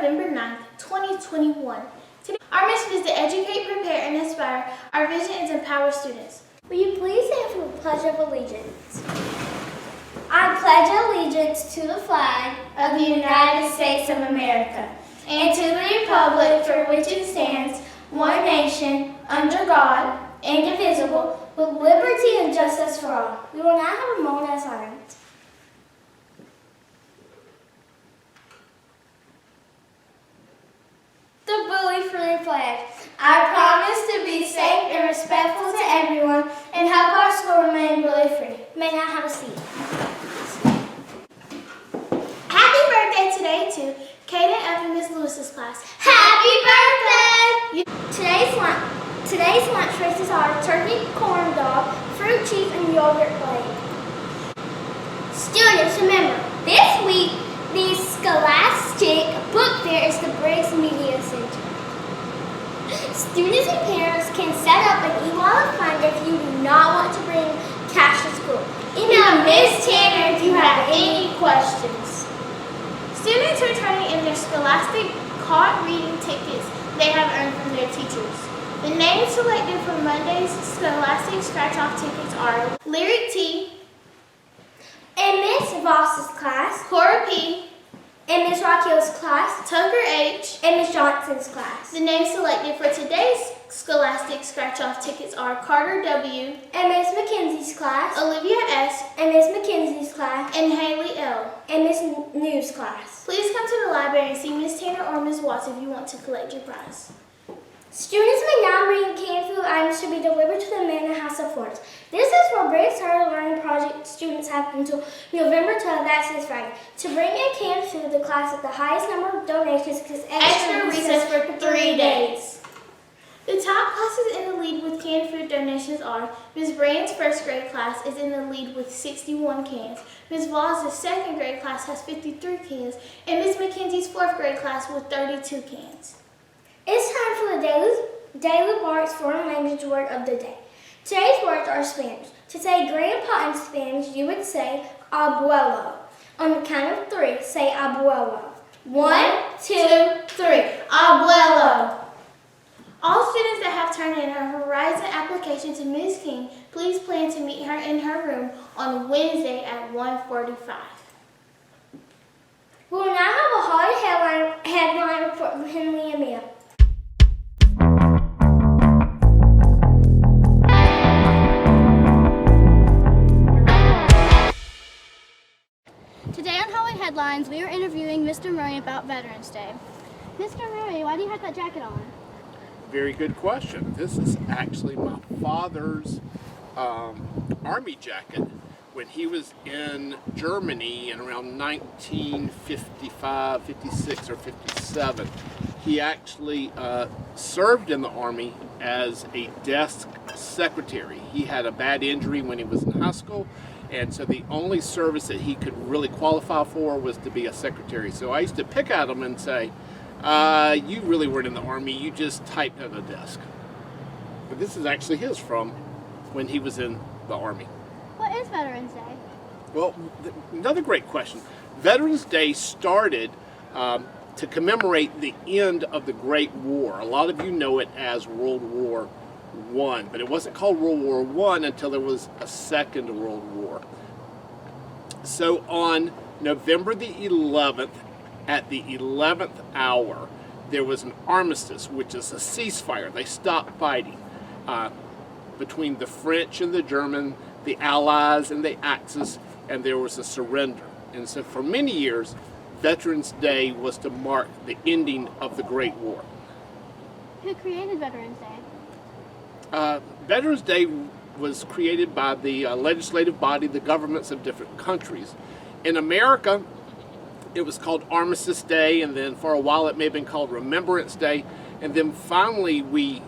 November 9th, 2021. Today, our mission is to educate, prepare, and inspire. Our vision is to empower students. Will you please stand for the Pledge of Allegiance? I pledge allegiance to the flag of the United States of America and to the republic for which it stands, one nation, under God, indivisible, with liberty and justice for all. We will now have a moment of silence. The bully-free flag. I promise to be safe and respectful to everyone and help our school remain bully-free. May now have a seat. Happy birthday today to Kaden F. Miss Lewis's class. Happy birthday! Today's lunch choices are turkey corn dog, fruit cheese, and yogurt blade. Students, remember, this week the Scholastic Book Fair is the Briggs Media Center. Students and parents can set up an e-wallet fund if you do not want to bring cash to school. Email Ms. Tanner if you have any questions. Students are turning in their Scholastic card reading tickets they have earned from their teachers. The names selected for Monday's Scholastic Scratch-Off tickets are Lyric T, In Ms. Voss's class, Cora P, in Ms. Raquel's class, Tucker H. and Ms. Johnson's class. The names selected for today's Scholastic Scratch-Off tickets are Carter W, And Ms. Mackenzie's class, Olivia S, and Ms. Mackenzie's class, and Haley L. and Ms. News' class. Please come to the library and see Ms. Tanner or Ms. Watts if you want to collect your prize. Students may now bring canned food items to be delivered to the Manor House of Florence. This is for Briggs Early Learning Project students have until November 12th, that's this Friday. To bring in canned food, the class with the highest number of donations gets Extra recess for 3 days. The top classes in the lead with canned food donations are Ms. Brand's first grade class is in the lead with 61 cans. Ms. Voss's second grade class has 53 cans, and Ms. Mackenzie's fourth grade class with 32 cans. It's time for the Daily Barks Foreign Language Word of the Day. Today's words are Spanish. To say grandpa in Spanish, you would say abuelo. On the count of 3, say abuelo. 1, 2, 3. Abuelo. All students that have turned in a Horizon application to Ms. King, please plan to meet her in her room on Wednesday at 1:45. We will now have a holiday headline report from Henley and Mia. Today on Holiday Headlines, we are interviewing Mr. Murray about Veterans Day. Mr. Murray, why do you have that jacket on? Very good question. This is actually my father's army jacket when he was in Germany in around 1955, 56, or 57. He actually served in the Army as a desk secretary. He had a bad injury when he was in high school, and so the only service that he could really qualify for was to be a secretary. So I used to pick at him and say, you really weren't in the Army, you just typed at a desk. But this is actually his from when he was in the Army. What is Veterans Day? Well, another great question. Veterans Day started to commemorate the end of the Great War. A lot of you know it as World War I, but it wasn't called World War I until there was a Second World War. So on November the 11th, at the 11th hour, there was an armistice, which is a ceasefire. They stopped fighting between the French and the German, the Allies and the Axis, and there was a surrender. And so for many years, Veterans Day was to mark the ending of the Great War. Who created Veterans Day? Veterans Day was created by the legislative body, the governments of different countries. In America, it was called Armistice Day, and then for a while it may have been called Remembrance Day, and then finally we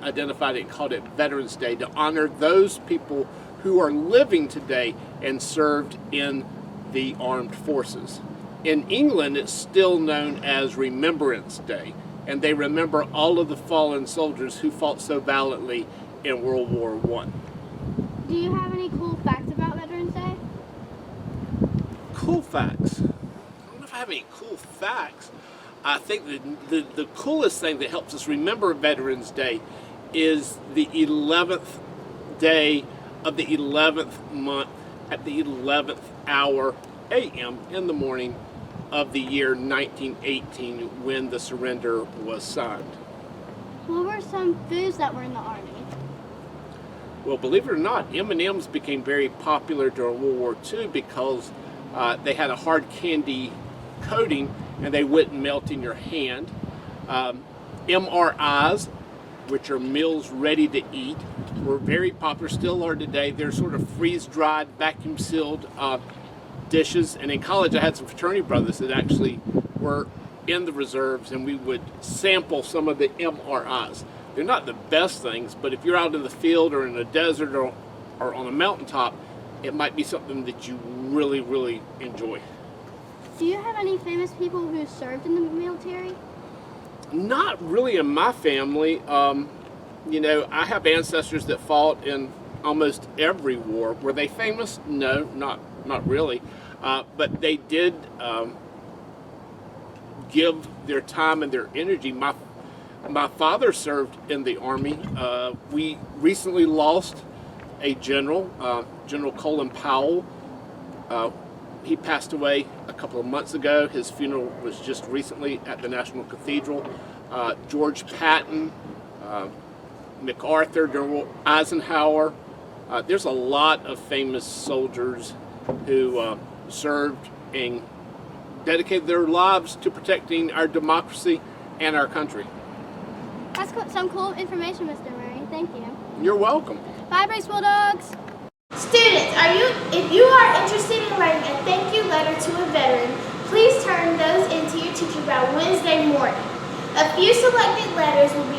identified it and called it Veterans Day to honor those people who are living today and served in the armed forces. In England, it's still known as Remembrance Day, and they remember all of the fallen soldiers who fought so valiantly in World War I. Do you have any cool facts about Veterans Day? Cool facts? I don't know if I have any cool facts. I think the coolest thing that helps us remember Veterans Day is the 11th day of the 11th month at the 11th hour a.m. in the morning of the year 1918 when the surrender was signed. What were some foods that were in the Army? Well, believe it or not, M&Ms became very popular during World War II because they had a hard candy coating and they wouldn't melt in your hand. MRIs, which are meals ready to eat, were very popular, still are today. They're sort of freeze-dried, vacuum-sealed dishes. And in college, I had some fraternity brothers that actually were in the reserves, and we would sample some of the MRIs. They're not the best things, but if you're out in the field or in a desert or on a mountaintop, it might be something that you really, really enjoy. Do you have any famous people who served in the military? Not really in my family. You know, I have ancestors that fought in almost every war. Were they famous? No, not really. But they did give their time and their energy. My father served in the Army. We recently lost a general, General Colin Powell. He passed away a couple of months ago. His funeral was just recently at the National Cathedral. George Patton, MacArthur, General Eisenhower. There's a lot of famous soldiers who served and dedicated their lives to protecting our democracy and our country. That's some cool information, Mr. Murray. Thank you. You're welcome. Bye, Brace Bulldogs! Students, if you are interested in writing a thank you letter to a veteran, please turn those into your teacher by Wednesday morning. A few selected letters will be